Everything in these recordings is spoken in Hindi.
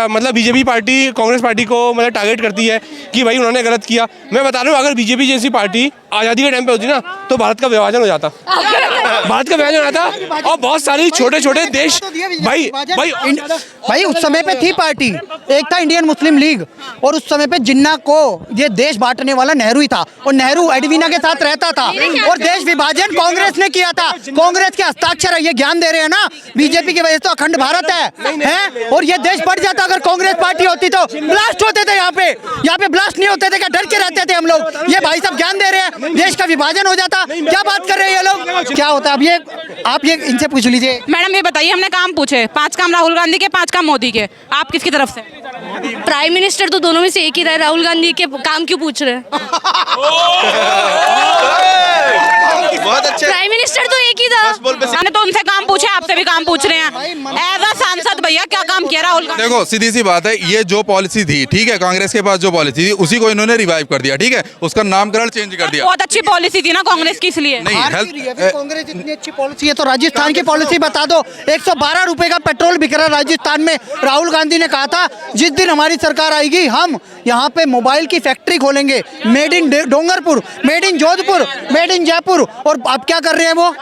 मतलब बीजेपी पार्टी कांग्रेस पार्टी को मतलब टारगेट करती है कि भाई उन्होंने गलत किया। मैं बता रहा हूँ, अगर बीजेपी जैसी पार्टी आज़ादी के टाइम पे होती ना तो भारत का विभाजन हो जाता। भारत का विभाजन हो जाता और बहुत सारी छोटे छोटे देश भाई उस समय पे थी पार्टी, एक था इंडियन मुस्लिम लीग, और उस समय पे जिन्ना को ये देश बांटने वाला नेहरू ही था, और नेहरू एडवीना के साथ रहता था, और देश विभाजन कांग्रेस ने किया था। कांग्रेस के हस्ताक्षर ये ज्ञान दे रहे हैं ना, बीजेपी की वजह से तो अखंड भारत है, और ये देश बढ़ जाता अगर कांग्रेस पार्टी होती तो। ब्लास्ट होते थे यहाँ पे ब्लास्ट नहीं होते थे क्या? डर के रहते थे हम लोग। ये भाई साहब ज्ञान दे रहे हैं, देश का विभाजन हो जाता। क्या बात कर रहे हैं ये लोग? क्या होता है? अब आप ये इनसे पूछ लीजिए। मैडम ये बताइए, हमने काम पूछे, 5 काम राहुल गांधी के, 5 काम मोदी के, आप किसकी तरफ से? प्राइम मिनिस्टर तो दोनों में से एक ही रहे, राहुल गांधी के काम क्यों पूछ रहे हैं? बहुत अच्छे। प्राइम मिनिस्टर तो एक ही था। मैंने तो उनसे काम पूछे, आपसे भी काम पूछ रहे हैं। एज अ सांसद भैया क्या काम किया राहुल गांधी? देखो सीधी सी बात है, ये जो पॉलिसी थी, ठीक है, कांग्रेस के पास जो पॉलिसी थी उसी को इन्होंने रिवाइव कर दिया, ठीक है, उसका नामकरण चेंज कर दिया। बहुत अच्छी पॉलिसी थी ना कांग्रेस की, इसलिए नहीं कांग्रेस इतनी अच्छी पॉलिसी है तो राजस्थान की पॉलिसी बता दो। 112 रुपए का पेट्रोल बिक रहा राजस्थान में। राहुल गांधी ने कहा था जिस दिन हमारी सरकार आएगी हम यहाँ पे मोबाइल की फैक्ट्री खोलेंगे, made in Dongarpur, made in Jodhpur, made in Jaipur. और अब क्या कर रहे हैं वो?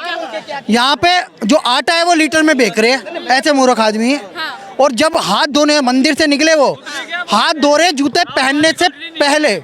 यहाँ पे जो आटा है वो लीटर में बेच रहे हैं, ऐसे मूर्ख आदमी है। और जब हाथ धोने मंदिर से निकले वो हाथ धो रहे जूते पहनने से पहले।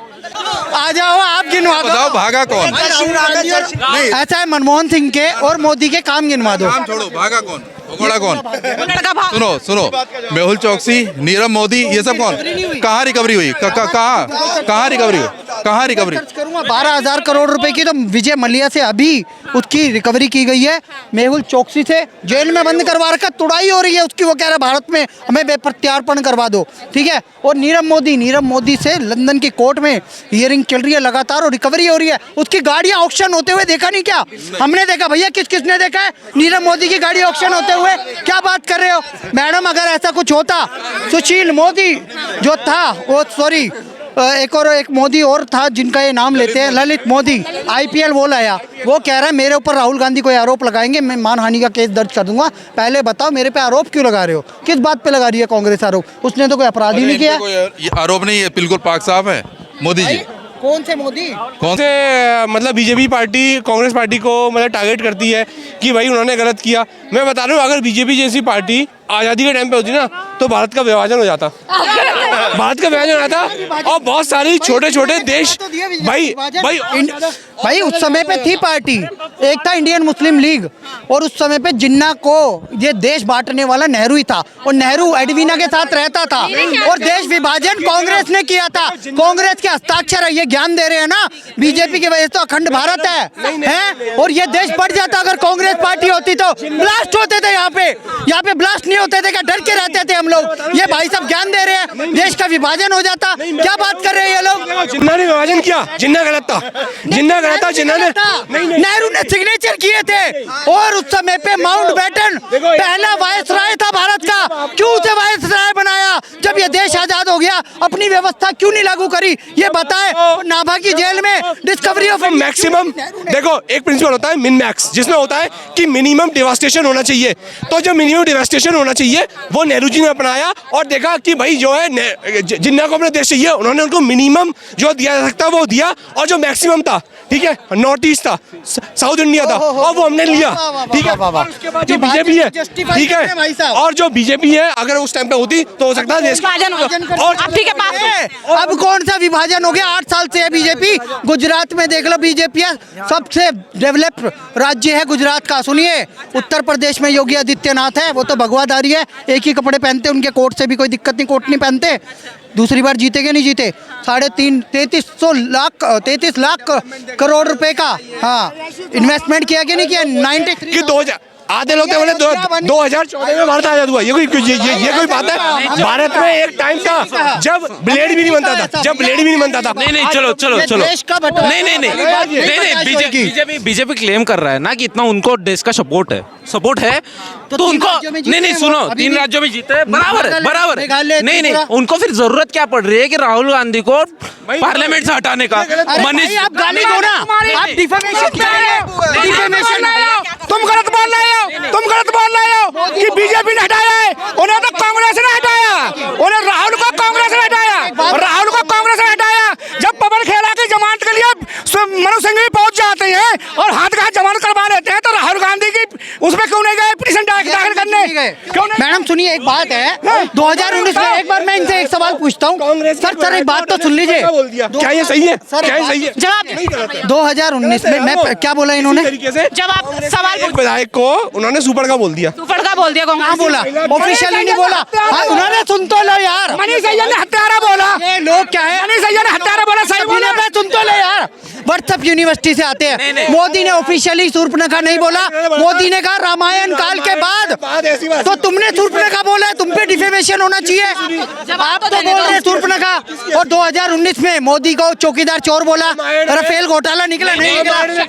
आ जाओ आप गिनवा दो। बताओ भागा कौन? नहीं ऐसा है, मनमोहन सिंह के और मोदी के काम गिनवा दो। काम छोड़ो, भागा कौन? भगोड़ा कौन? लड़का भाग। सुनो, मेहुल चौकसी, नीरव मोदी, ये सब कौन? कहाँ रिकवरी हुई? कहाँ रिकवरी हुई? कहाँ रिकवरी? 12,000 करोड़ रुपए की तो विजय मल्ल्या से अभी उसकी रिकवरी की गई है। मेहुल चौकसी से जेल में बंद करवा रखा, तुड़ाई हो रही है उसकी। वो कह रहा है भारत में हमें बेप्रत्यार्पण करवा दो, ठीक है। और नीरव मोदी से लंदन की कोर्ट में हियरिंग चल रही है लगातार और रिकवरी हो रही है। उसकी गाड़ियां ऑक्शन होते हुए देखा नहीं क्या? हमने देखा भैया, किसने देखा है नीरव मोदी की गाड़ी ऑक्शन होते हुए? क्या बात कर रहे हो मैडम? अगर ऐसा कुछ होता, सुशील मोदी जो था वो, सॉरी एक मोदी और था जिनका ये नाम लेते हैं, ललित मोदी, IPL वो लाया। वो कह रहा है मेरे ऊपर राहुल गांधी कोई आरोप लगाएंगे मैं मानहानि का केस दर्ज कर दूंगा। पहले बताओ मेरे पे आरोप क्यों लगा रहे हो? किस बात पे लगा रही है कांग्रेस आरोप? उसने तो कोई अपराध ही नहीं किया। ये आरोप नहीं है, बिल्कुल पाक साफ है। मोदी जी कौन से मोदी? कौन से? मतलब बीजेपी पार्टी कांग्रेस पार्टी को मतलब टारगेट करती है कि भाई उन्होंने गलत किया। मैं बता रहा हूँ, अगर बीजेपी जैसी पार्टी आज़ादी के टाइम पे होती ना तो भारत का विभाजन हो जाता। भारत का विभाजन हो जाता और बहुत सारी छोटे छोटे देश भाई उस समय पे थी पार्टी, एक था इंडियन मुस्लिम लीग, और उस समय पे जिन्ना को ये देश बांटने वाला नेहरू ही था, और नेहरू एडवीना के साथ रहता था, और देश विभाजन कांग्रेस ने किया था। कांग्रेस के हस्ताक्षर ये ज्ञान दे रहे हैं ना, बीजेपी की वजह से तो अखंड भारत है, और ये देश बढ़ जाता अगर कांग्रेस पार्टी होती तो। ब्लास्ट होते थे यहाँ पे ब्लास्ट नहीं होते थे क्या? डर के रहते थे हम लोग। ये भाई साहब ज्ञान दे रहे हैं, देश का विभाजन हो जाता। क्या बात कर रहे हैं ये लोग? जिन्ना ने विभाजन किया, जिन्ना गलत था, जिन्ना गलत था, जिन्ना ने नेहरू ने सिग्नेचर किए थे, और उस समय पे माउंट बैटन पहला वायसराय था भारत का। क्यों उसे वायसराय बनाया? जब ये देश आजाद हो गया अपनी व्यवस्था क्यों नहीं लागू करी? ये बताए। नाभा की जेल में डिस्कवरी ऑफ मैक्सिमम, देखो एक प्रिंसिपल होता है मिन मैक्स, जिसमें होता है कि मिनिमम डिवास्टेशन होना चाहिए। तो जो मिनिमम डिवास्टेशन होना चाहिए वो नेहरू जी ने अपनाया, और देखा कि भाई जो है जिन्ना को अपने देश चाहिए, उन्होंने उनको मिनिमम जो दिया जा सकता वो दिया, और जो मैक्सिमम था, ठीक है, नॉर्थ ईस्ट था, साउथ इंडिया था, और वो हमने लिया, ठीक है। उसके बाद जो बीजेपी है, ठीक है, और जो बीजेपी है अगर उस टाइम पे होती तो हो सकता है देश का और ठीक है। अब कौन सा विभाजन हो गया? 8 साल से है बीजेपी। गुजरात में देख लो, बीजेपी सबसे डेवलप राज्य है गुजरात का। सुनिए, उत्तर प्रदेश में योगी आदित्यनाथ है, वो तो भगवाधारी है, एक ही कपड़े पहनते, उनके कोट से भी कोई दिक्कत नहीं, कोट नहीं पहनते। दूसरी बार जीतेगे नहीं जीते? 33 लाख करोड़ रुपए का इन्वेस्टमेंट किया कि नहीं किया? 93 आधे लोग बोले 2014 में भारत आजाद हुआ। ये कोई बात है? भारत में एक टाइम था जब ब्लेड भी नहीं बनता था, नहीं चलो नहीं बीजेपी क्लेम कर रहा है ना कि इतना उनको देश का सपोर्ट है तो उनको नहीं सुनो, 3 राज्यों में जीते बराबर नहीं उनको फिर जरूरत क्या पड़ रही है कि राहुल गांधी को पार्लियामेंट से हटाने का? मनीष आप गाली दो ना, आप डिफेमेशन तुम गलत बोल रहे हो कि बीजेपी ने हटाया है, उन्हें तो कांग्रेस ने हटाया। उन्हें मैडम सुनिए, एक बात है 2019 में, एक बार मैं इनसे एक सवाल पूछता हूँ सर, एक बात तो सुन लीजिए। क्या ये सही है? सर, क्या ये सही है? जवाब 2019 में मैं क्या बोला इन्होंने? तरीके से जब आप सवाल एक विधायक को उन्होंने सुपर का बोल दिया। सुपर का बोल दिया कहाँ कांग्रेस बोला? ऑफिशियली नहीं बोला। हाँ, उन्होंने सुन तो लो यार, मनीष अय्यर ने हत्यारा बोला। ये लोग क्या है? मनीष अय्यर ने हत्यारा बोला, सही बोला। सुन तो ले यार, व्हाट्सएप यूनिवर्सिटी से आते हैं। मोदी ने ऑफिशियली शूर्पणखा नहीं बोला, मोदी ने कहा रामायण काल के बाद। तो तुमने शूर्पणखा बोला है, तुम पे डिफेमेशन होना चाहिए। आप तो बोल रहे शूर्पणखा, और 2019 में मोदी को चौकीदार चोर बोला, राफेल घोटाला निकला नहीं निकला।